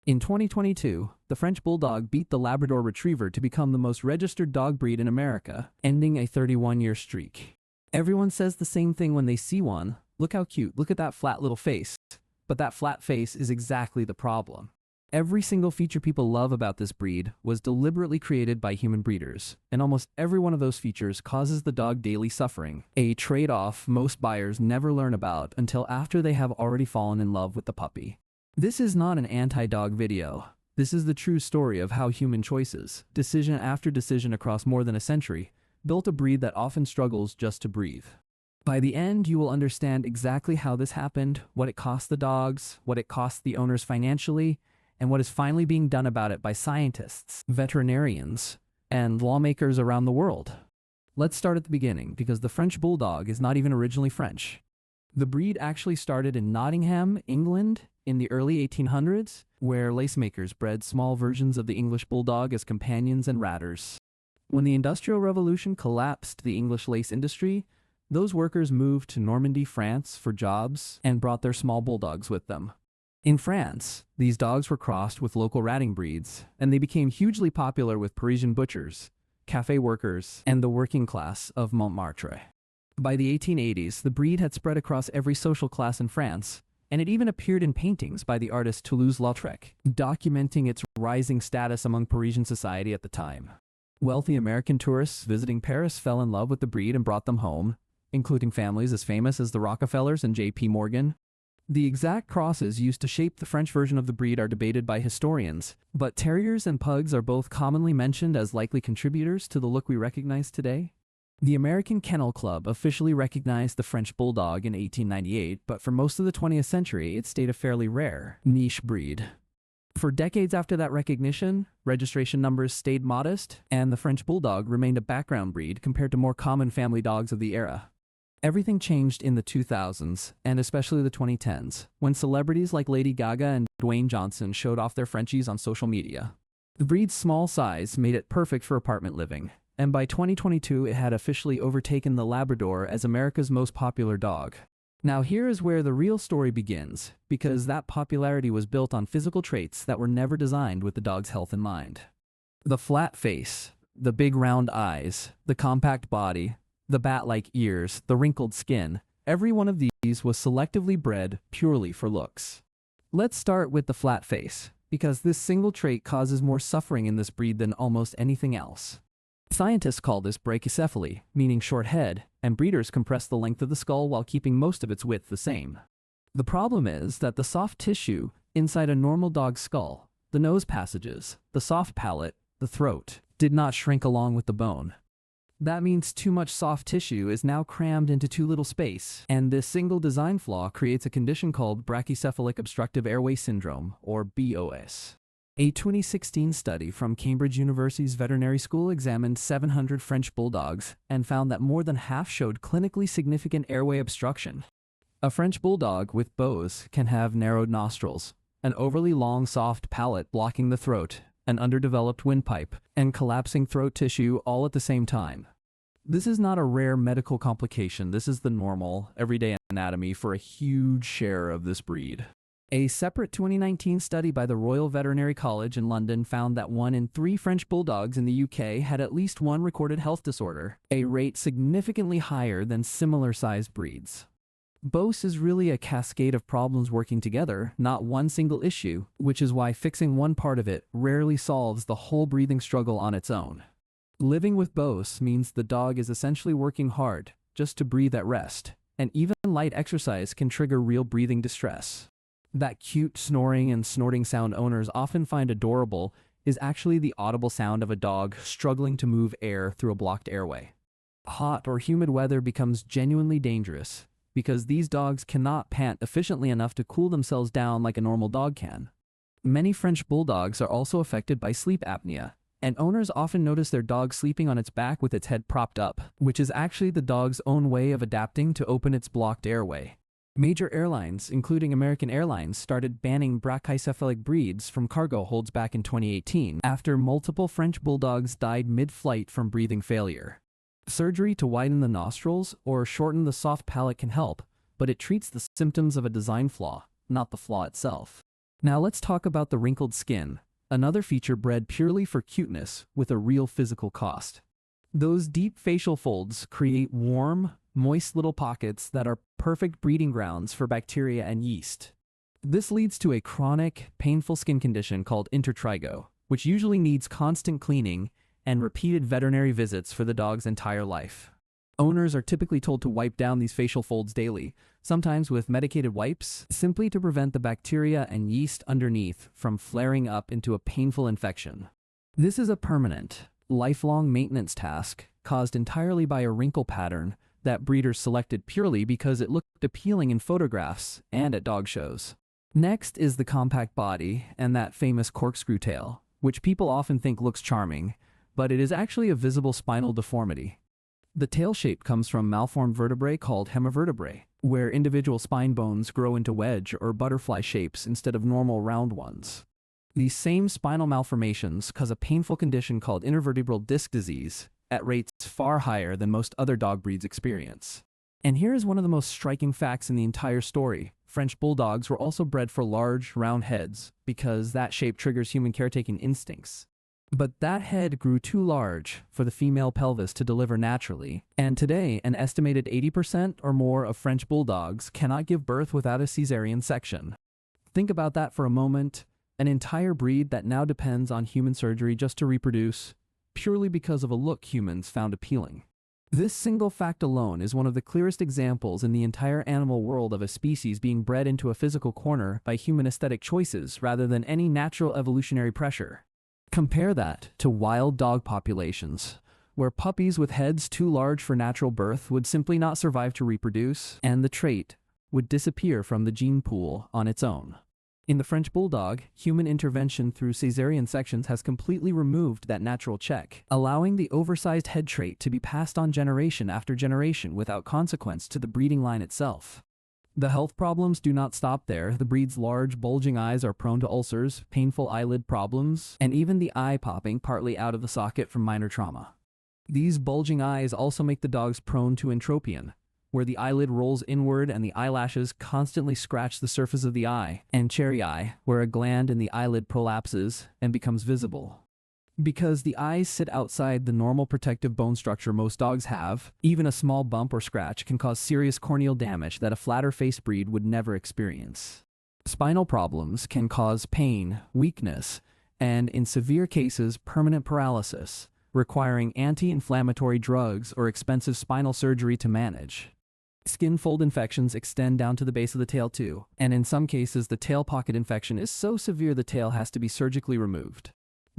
In 2022, the French Bulldog beat the Labrador Retriever to become the most registered dog breed in America, ending a 31-year streak. Everyone says the same thing when they see one. Look how cute, look at that flat little face. But that flat face is exactly the problem. Every single feature people love about this breed was deliberately created by human breeders, and almost every one of those features causes the dog daily suffering, a trade-off most buyers never learn about until after they have already fallen in love with the puppy. This is not an anti-dog video. This is the true story of how human choices, decision after decision across more than a century, built a breed that often struggles just to breathe. By the end, you will understand exactly how this happened, what it cost the dogs, what it cost the owners financially, and what is finally being done about it by scientists, veterinarians, and lawmakers around the world. Let's start at the beginning, because the French Bulldog is not even originally French. The breed actually started in Nottingham, England, in the early 1800s, where lacemakers bred small versions of the English Bulldog as companions and ratters. When the Industrial Revolution collapsed the English lace industry, those workers moved to Normandy, France for jobs and brought their small bulldogs with them. In France, these dogs were crossed with local ratting breeds, and they became hugely popular with Parisian butchers, café workers, and the working class of Montmartre. By the 1880s, the breed had spread across every social class in France, and it even appeared in paintings by the artist Toulouse-Lautrec, documenting its rising status among Parisian society at the time. Wealthy American tourists visiting Paris fell in love with the breed and brought them home, including families as famous as the Rockefellers and J.P. Morgan. The exact crosses used to shape the French version of the breed are debated by historians, but terriers and pugs are both commonly mentioned as likely contributors to the look we recognize today. The American Kennel Club officially recognized the French Bulldog in 1898, but for most of the 20th century, it stayed a fairly rare, niche breed. For decades after that recognition, registration numbers stayed modest, and the French Bulldog remained a background breed compared to more common family dogs of the era. Everything changed in the 2000s, and especially the 2010s, when celebrities like Lady Gaga and Dwayne Johnson showed off their Frenchies on social media. The breed's small size made it perfect for apartment living, and by 2022 it had officially overtaken the Labrador as America's most popular dog. Now here is where the real story begins, because that popularity was built on physical traits that were never designed with the dog's health in mind. The flat face, the big round eyes, the compact body, the bat-like ears, the wrinkled skin, every one of these was selectively bred purely for looks. Let's start with the flat face, because this single trait causes more suffering in this breed than almost anything else. Scientists call this brachycephaly, meaning short head, and breeders compress the length of the skull while keeping most of its width the same. The problem is that the soft tissue inside a normal dog's skull, the nose passages, the soft palate, the throat, did not shrink along with the bone. That means too much soft tissue is now crammed into too little space, and this single design flaw creates a condition called brachycephalic obstructive airway syndrome, or BOS. A 2016 study from Cambridge University's Veterinary School examined 700 French Bulldogs and found that more than half showed clinically significant airway obstruction. A French Bulldog with BOS can have narrowed nostrils, an overly long soft palate blocking the throat, an underdeveloped windpipe, and collapsing throat tissue all at the same time. This is not a rare medical complication. This is the normal, everyday anatomy for a huge share of this breed. A separate 2019 study by the Royal Veterinary College in London found that 1 in 3 French Bulldogs in the UK had at least one recorded health disorder, a rate significantly higher than similar-sized breeds. BOS is really a cascade of problems working together, not one single issue, which is why fixing one part of it rarely solves the whole breathing struggle on its own. Living with BOS means the dog is essentially working hard just to breathe at rest, and even light exercise can trigger real breathing distress. That cute snoring and snorting sound owners often find adorable is actually the audible sound of a dog struggling to move air through a blocked airway. Hot or humid weather becomes genuinely dangerous because these dogs cannot pant efficiently enough to cool themselves down like a normal dog can. Many French Bulldogs are also affected by sleep apnea, and owners often notice their dog sleeping on its back with its head propped up, which is actually the dog's own way of adapting to open its blocked airway. Major airlines, including American Airlines, started banning brachycephalic breeds from cargo holds back in 2018 after multiple French Bulldogs died mid-flight from breathing failure. Surgery to widen the nostrils or shorten the soft palate can help, but it treats the symptoms of a design flaw, not the flaw itself. Now let's talk about the wrinkled skin, another feature bred purely for cuteness with a real physical cost. Those deep facial folds create warm, moist little pockets that are perfect breeding grounds for bacteria and yeast. This leads to a chronic, painful skin condition called intertrigo, which usually needs constant cleaning and repeated veterinary visits for the dog's entire life. Owners are typically told to wipe down these facial folds daily, sometimes with medicated wipes, simply to prevent the bacteria and yeast underneath from flaring up into a painful infection. This is a permanent, lifelong maintenance task caused entirely by a wrinkle pattern that breeders selected purely because it looked appealing in photographs and at dog shows. Next is the compact body and that famous corkscrew tail, which people often think looks charming, but it is actually a visible spinal deformity. The tail shape comes from malformed vertebrae called hemivertebrae, where individual spine bones grow into wedge or butterfly shapes instead of normal round ones. These same spinal malformations cause a painful condition called intervertebral disc disease at rates far higher than most other dog breeds experience. And here is one of the most striking facts in the entire story. French Bulldogs were also bred for large, round heads because that shape triggers human caretaking instincts. But that head grew too large for the female pelvis to deliver naturally, and today an estimated 80% or more of French Bulldogs cannot give birth without a cesarean section. Think about that for a moment, an entire breed that now depends on human surgery just to reproduce, purely because of a look humans found appealing. This single fact alone is one of the clearest examples in the entire animal world of a species being bred into a physical corner by human aesthetic choices rather than any natural evolutionary pressure. Compare that to wild dog populations, where puppies with heads too large for natural birth would simply not survive to reproduce, and the trait would disappear from the gene pool on its own. In the French Bulldog, human intervention through cesarean sections has completely removed that natural check, allowing the oversized head trait to be passed on generation after generation without consequence to the breeding line itself. The health problems do not stop there. The breed's large, bulging eyes are prone to ulcers, painful eyelid problems, and even the eye popping partly out of the socket from minor trauma. These bulging eyes also make the dogs prone to entropion, where the eyelid rolls inward and the eyelashes constantly scratch the surface of the eye, and cherry eye, where a gland in the eyelid prolapses and becomes visible. Because the eyes sit outside the normal protective bone structure most dogs have, even a small bump or scratch can cause serious corneal damage that a flatter-faced breed would never experience. Spinal problems can cause pain, weakness, and, in severe cases, permanent paralysis, requiring anti-inflammatory drugs or expensive spinal surgery to manage. Skin fold infections extend down to the base of the tail too, and in some cases the tail pocket infection is so severe the tail has to be surgically removed.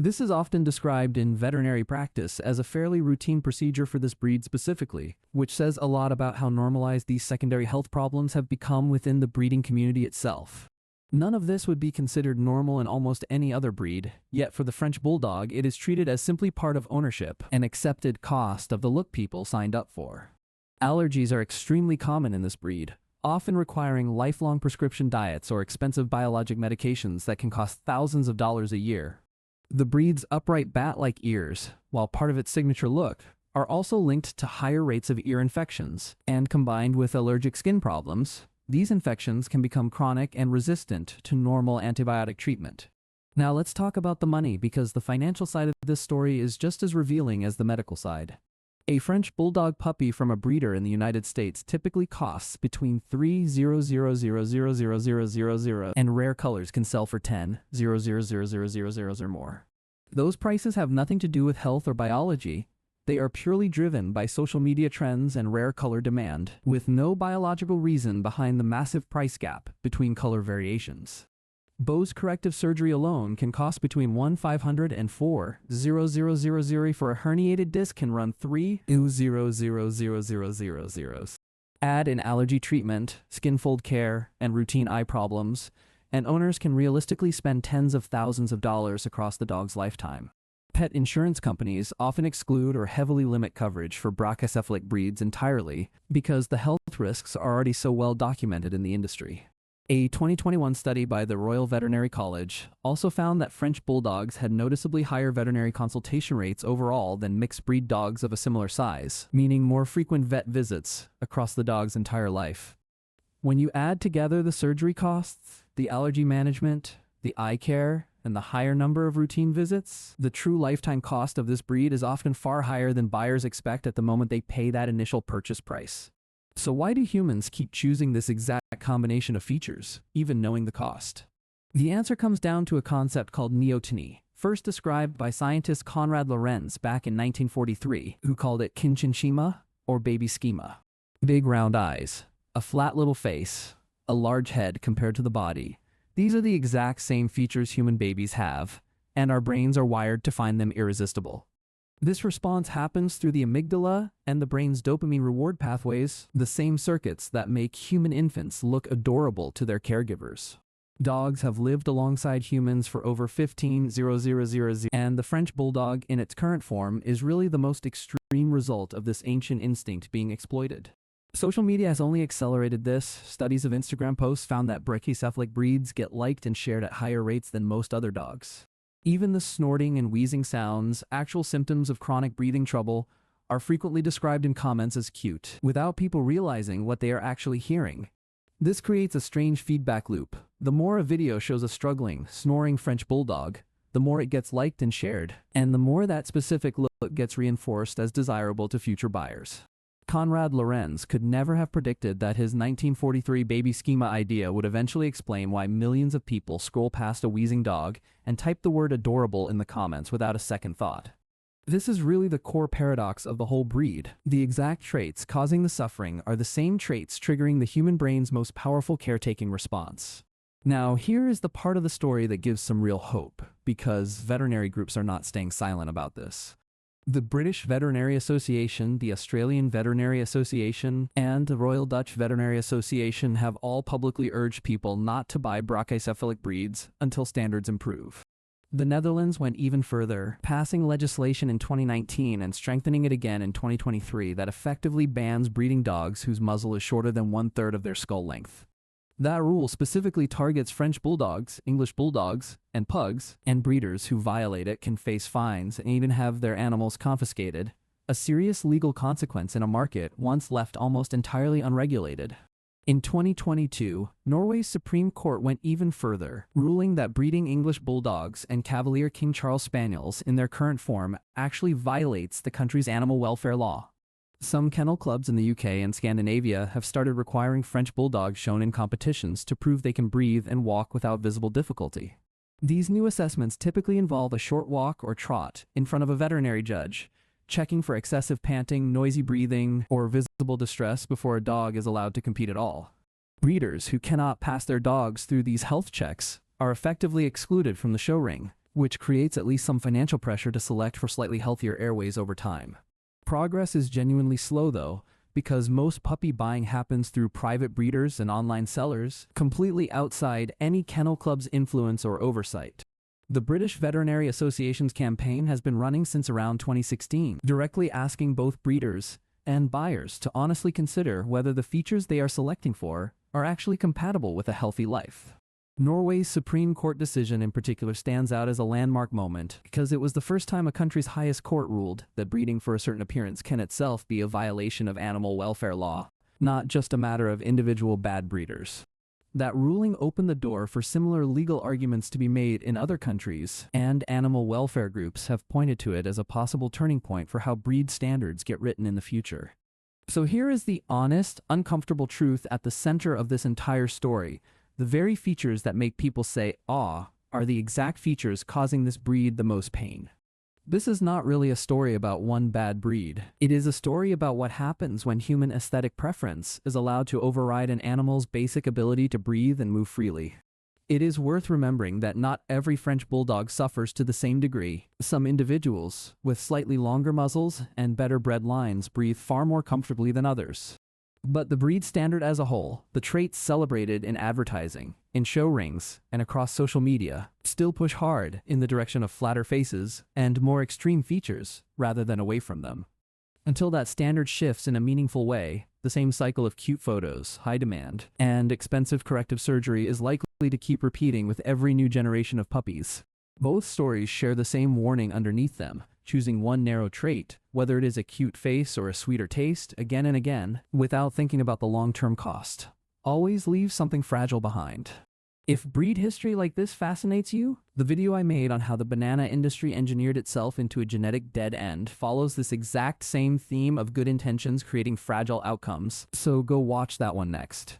This is often described in veterinary practice as a fairly routine procedure for this breed specifically, which says a lot about how normalized these secondary health problems have become within the breeding community itself. None of this would be considered normal in almost any other breed, yet for the French Bulldog it is treated as simply part of ownership, an accepted cost of the look people signed up for. Allergies are extremely common in this breed, often requiring lifelong prescription diets or expensive biologic medications that can cost thousands of dollars a year. The breed's upright bat-like ears, while part of its signature look, are also linked to higher rates of ear infections, and combined with allergic skin problems, these infections can become chronic and resistant to normal antibiotic treatment. Now let's talk about the money, because the financial side of this story is just as revealing as the medical side. A French Bulldog puppy from a breeder in the United States typically costs between $3,000,000 and rare colors can sell for $10,000,000 or more. Those prices have nothing to do with health or biology. They are purely driven by social media trends and rare color demand, with no biological reason behind the massive price gap between color variations. Bose corrective surgery alone can cost between $1,500 and $4,000 for a herniated disc can run $3,000. Add in allergy treatment, skin fold care, and routine eye problems, and owners can realistically spend tens of thousands of dollars across the dog's lifetime. Pet insurance companies often exclude or heavily limit coverage for brachycephalic breeds entirely because the health risks are already so well documented in the industry. A 2021 study by the Royal Veterinary College also found that French Bulldogs had noticeably higher veterinary consultation rates overall than mixed-breed dogs of a similar size, meaning more frequent vet visits across the dog's entire life. When you add together the surgery costs, the allergy management, the eye care, and the higher number of routine visits, the true lifetime cost of this breed is often far higher than buyers expect at the moment they pay that initial purchase price. So why do humans keep choosing this exact combination of features, even knowing the cost? The answer comes down to a concept called neoteny, first described by scientist Konrad Lorenz back in 1943, who called it kinchinchima, or baby schema. Big round eyes, a flat little face, a large head compared to the body. These are the exact same features human babies have, and our brains are wired to find them irresistible. This response happens through the amygdala and the brain's dopamine reward pathways, the same circuits that make human infants look adorable to their caregivers. Dogs have lived alongside humans for over 15,000, and the French Bulldog in its current form is really the most extreme result of this ancient instinct being exploited. Social media has only accelerated this. Studies of Instagram posts found that brachycephalic breeds get liked and shared at higher rates than most other dogs. Even the snorting and wheezing sounds, actual symptoms of chronic breathing trouble, are frequently described in comments as cute, without people realizing what they are actually hearing. This creates a strange feedback loop. The more a video shows a struggling, snoring French Bulldog, the more it gets liked and shared, and the more that specific look gets reinforced as desirable to future buyers. Konrad Lorenz could never have predicted that his 1943 baby schema idea would eventually explain why millions of people scroll past a wheezing dog and type the word adorable in the comments without a second thought. This is really the core paradox of the whole breed. The exact traits causing the suffering are the same traits triggering the human brain's most powerful caretaking response. Now, here is the part of the story that gives some real hope, because veterinary groups are not staying silent about this. The British Veterinary Association, the Australian Veterinary Association, and the Royal Dutch Veterinary Association have all publicly urged people not to buy brachycephalic breeds until standards improve. The Netherlands went even further, passing legislation in 2019 and strengthening it again in 2023 that effectively bans breeding dogs whose muzzle is shorter than 1/3 of their skull length. That rule specifically targets French Bulldogs, English Bulldogs, and Pugs, and breeders who violate it can face fines and even have their animals confiscated, a serious legal consequence in a market once left almost entirely unregulated. In 2022, Norway's Supreme Court went even further, ruling that breeding English Bulldogs and Cavalier King Charles Spaniels in their current form actually violates the country's animal welfare law. Some kennel clubs in the UK and Scandinavia have started requiring French Bulldogs shown in competitions to prove they can breathe and walk without visible difficulty. These new assessments typically involve a short walk or trot in front of a veterinary judge, checking for excessive panting, noisy breathing, or visible distress before a dog is allowed to compete at all. Breeders who cannot pass their dogs through these health checks are effectively excluded from the show ring, which creates at least some financial pressure to select for slightly healthier airways over time. Progress is genuinely slow though, because most puppy buying happens through private breeders and online sellers, completely outside any kennel club's influence or oversight. The British Veterinary Association's campaign has been running since around 2016, directly asking both breeders and buyers to honestly consider whether the features they are selecting for are actually compatible with a healthy life. Norway's Supreme Court decision in particular stands out as a landmark moment because it was the first time a country's highest court ruled that breeding for a certain appearance can itself be a violation of animal welfare law, not just a matter of individual bad breeders. That ruling opened the door for similar legal arguments to be made in other countries, and animal welfare groups have pointed to it as a possible turning point for how breed standards get written in the future. So here is the honest, uncomfortable truth at the center of this entire story. The very features that make people say, "aw," are the exact features causing this breed the most pain. This is not really a story about one bad breed. It is a story about what happens when human aesthetic preference is allowed to override an animal's basic ability to breathe and move freely. It is worth remembering that not every French Bulldog suffers to the same degree. Some individuals, with slightly longer muzzles and better bred lines, breathe far more comfortably than others. But the breed standard as a whole, the traits celebrated in advertising, in show rings, and across social media, still push hard in the direction of flatter faces and more extreme features rather than away from them. Until that standard shifts in a meaningful way, the same cycle of cute photos, high demand, and expensive corrective surgery is likely to keep repeating with every new generation of puppies. Both stories share the same warning underneath them: choosing one narrow trait, whether it is a cute face or a sweeter taste, again and again, without thinking about the long-term cost, always leaves something fragile behind. If breed history like this fascinates you, the video I made on how the banana industry engineered itself into a genetic dead end follows this exact same theme of good intentions creating fragile outcomes, so go watch that one next.